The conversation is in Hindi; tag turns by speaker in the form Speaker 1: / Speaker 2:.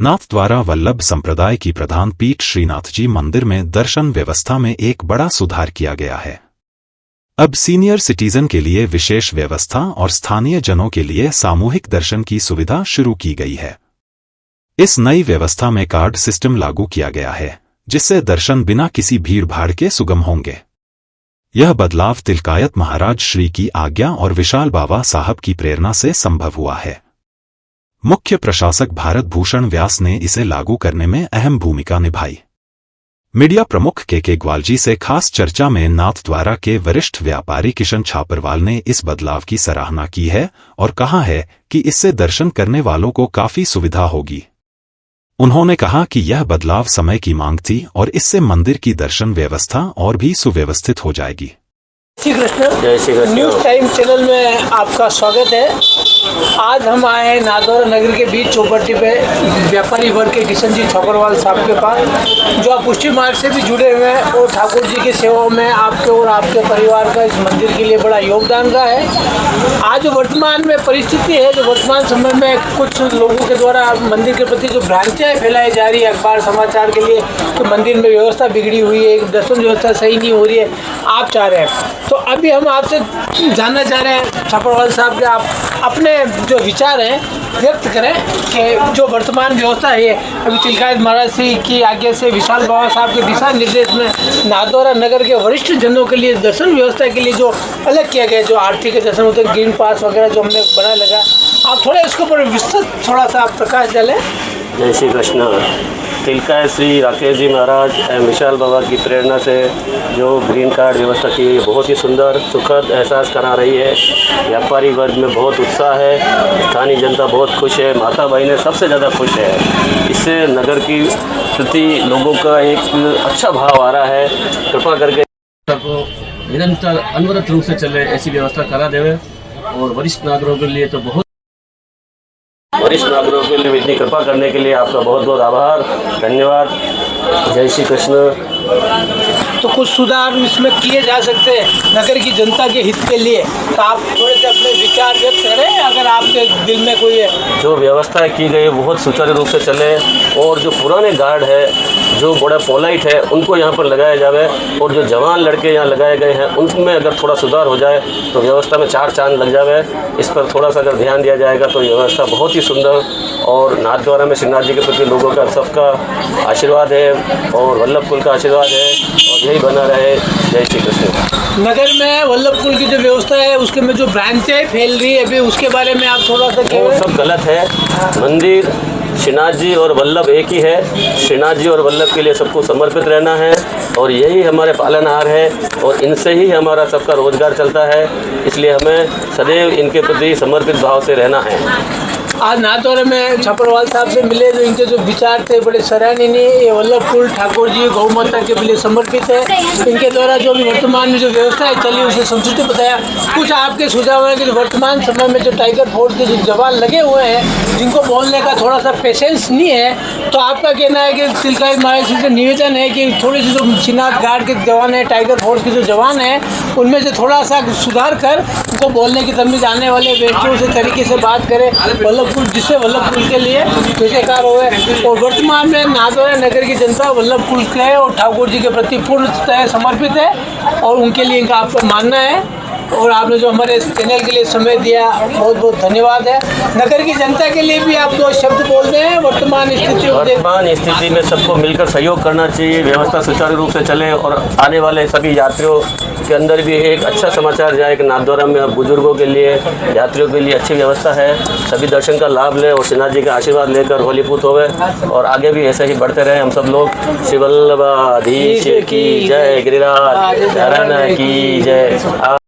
Speaker 1: नाथद्वारा वल्लभ संप्रदाय की प्रधान पीठ श्रीनाथ जी मंदिर में दर्शन व्यवस्था में एक बड़ा सुधार किया गया है। अब सीनियर सिटीजन के लिए विशेष व्यवस्था और स्थानीय जनों के लिए सामूहिक दर्शन की सुविधा शुरू की गई है। इस नई व्यवस्था में कार्ड सिस्टम लागू किया गया है, जिससे दर्शन बिना किसी भीड़-भाड़ के सुगम होंगे। यह बदलाव तिलकायत महाराज श्री की आज्ञा और विशाल बाबा साहब की प्रेरणा से संभव हुआ है। मुख्य प्रशासक भारत भूषण व्यास ने इसे लागू करने में अहम भूमिका निभाई। मीडिया प्रमुख के ग्वालजी से खास चर्चा में नाथद्वारा के वरिष्ठ व्यापारी किशन छापरवाल ने इस बदलाव की सराहना की है और कहा है कि इससे दर्शन करने वालों को काफी सुविधा होगी। उन्होंने कहा कि यह बदलाव समय की मांग थी और इससे मंदिर की दर्शन व्यवस्था और भी सुव्यवस्थित हो जाएगी।
Speaker 2: जय Shri Krishna news time channel में आपका स्वागत है। आज हम आए हैं नाथद्वारा नगर के बीच चौपट्टी पे व्यापारी वर्ग के किशन जी छापरवाल साहब के पास, जो आप पुष्टि मार्ग से भी जुड़े हुए हैं और ठाकुर जी की सेवा में आपके और आपके परिवार का इस मंदिर के लिए बड़ा योगदान रहा है। आज जो वर्तमान में परिस्थिति है, जो वर्तमान समय में कुछ लोगों के द्वारा मंदिर के प्रति जो भ्रांतियाँ फैलाई जा रही है अखबार समाचार के लिए कि मंदिर में व्यवस्था बिगड़ी हुई है, दर्शन व्यवस्था सही नहीं हो रही है, आप चाह रहे हैं। तो अभी हम आपसे जानना चाह रहे हैं छापरवाल साहब के आप अपने जो विचार हैं व्यक्त करें कि जो वर्तमान व्यवस्था है अभी तिलकायत महाराज श्री की आज्ञा से विशाल बाबा साहब के दिशा निर्देश में नाथद्वारा नगर के वरिष्ठ जनों के लिए दर्शन व्यवस्था के लिए जो अलग किया गया, जो आर्थिक दर्शन होते हैं, ग्रीन पास वगैरह जो हमने बना लगा, आप थोड़ा इसके ऊपर विस्तृत थोड़ा सा आप प्रकाश डालें।
Speaker 3: जय श्री कृष्ण। तिलकायत श्री राकेश जी महाराज एवं विशाल बाबा की प्रेरणा से जो ग्रीन कार्ड व्यवस्था की गई बहुत ही सुंदर सुखद एहसास करा रही है। व्यापारी वर्ग में बहुत उत्साह है, स्थानीय जनता बहुत खुश है, माता बहनें सबसे ज़्यादा खुश है। इससे नगर की प्रति लोगों का एक अच्छा भाव आ रहा है। कृपा करके को निरंतर अनवरत रूप से चले ऐसी व्यवस्था करा देवे और वरिष्ठ नागरिकों के लिए तो बहुत वरिष्ठ नागरिकों के लिए इतनी कृपा करने के लिए आपका बहुत बहुत आभार, धन्यवाद। जय श्री कृष्ण।
Speaker 2: तो कुछ सुधार इसमें किए जा सकते हैं नगर की जनता के हित के लिए, तो आप थोड़े से अपने विचार व्यक्त करें अगर आपके दिल में कोई है।
Speaker 3: जो व्यवस्था की गई बहुत सुचारू रूप से चले और जो पुराने गार्ड है जो बड़ा पोलाइट है उनको यहाँ पर लगाया जाए और जो जवान लड़के यहाँ लगाए गए हैं उनमें अगर थोड़ा सुधार हो जाए तो व्यवस्था में चार चांद लग जाए। इस पर थोड़ा सा अगर ध्यान दिया जाएगा तो व्यवस्था बहुत ही सुंदर और नाथद्वारा में श्रीनाथ जी के प्रति लोगों का सबका आशीर्वाद है और वल्लभ कुल का आशीर्वाद है और यही बना रहे। जय श्री कृष्ण।
Speaker 2: नगर में वल्लभ कुल की जो व्यवस्था है उसके में जो ब्रांचें फैल रही है अभी उसके बारे में आप थोड़ा सा
Speaker 3: वो सब गलत है। मंदिर श्रीनाथ जी और वल्लभ एक ही है। श्रीनाथ जी और वल्लभ के लिए सबको समर्पित रहना है और यही हमारे पालनहार है और इनसे ही हमारा सबका रोजगार चलता है, इसलिए हमें सदैव इनके प्रति समर्पित भाव से रहना है।
Speaker 2: आज नाथद्वारा में छापरवाल साहब से मिले, जो इनके जो विचार थे बड़े सराहनीय। ये वल्लभ कुल ठाकुर जी गौ माता के लिए समर्पित है। इनके द्वारा जो भी वर्तमान में जो व्यवस्था है चली उसे संतुष्टि बताया। कुछ आपके सुझाव है कि वर्तमान समय में जो टाइगर फोर्स के जो जवान लगे हुए हैं जिनको बोलने का थोड़ा सा पेशेंस नहीं है, तो आपका कहना है कि तिलकायत महाराज से निवेदन है कि थोड़ी सी जो श्रीनाथ गार्ड के जवान है, टाइगर फोर्स के जो जवान हैं उनमें से थोड़ा सा सुधार कर उनको बोलने की तमीज़ आने वाले व्यक्तियों से तरीके से बात करें वल्लभ कुल, जिससे वल्लभ कुल के लिए विषयकार हुए। और वर्तमान में नाथद्वारा नगर की जनता वल्लभ कुल के और ठाकुर जी के प्रति पूर्णतः समर्पित है और उनके लिए इनका आपका मानना है। और आपने जो हमारे चैनल के लिए समय दिया बहुत बहुत धन्यवाद है। नगर की जनता के लिए भी आप दो शब्द बोल रहे हैं। वर्तमान
Speaker 3: स्थिति में सबको मिलकर सहयोग करना चाहिए, व्यवस्था सुचारू रूप से चले और आने वाले सभी यात्रियों के अंदर भी एक अच्छा समाचार जाए कि नाथद्वारा में अब बुजुर्गों के लिए, यात्रियों के लिए अच्छी व्यवस्था है। सभी दर्शन का लाभ लें और श्रीनाथ जी का आशीर्वाद लेकर होलीपूत होवे और आगे भी ऐसे ही बढ़ते रहे हम सब लोग। श्री वल्लभाधीश की जय, गिरिराज धरण की जय।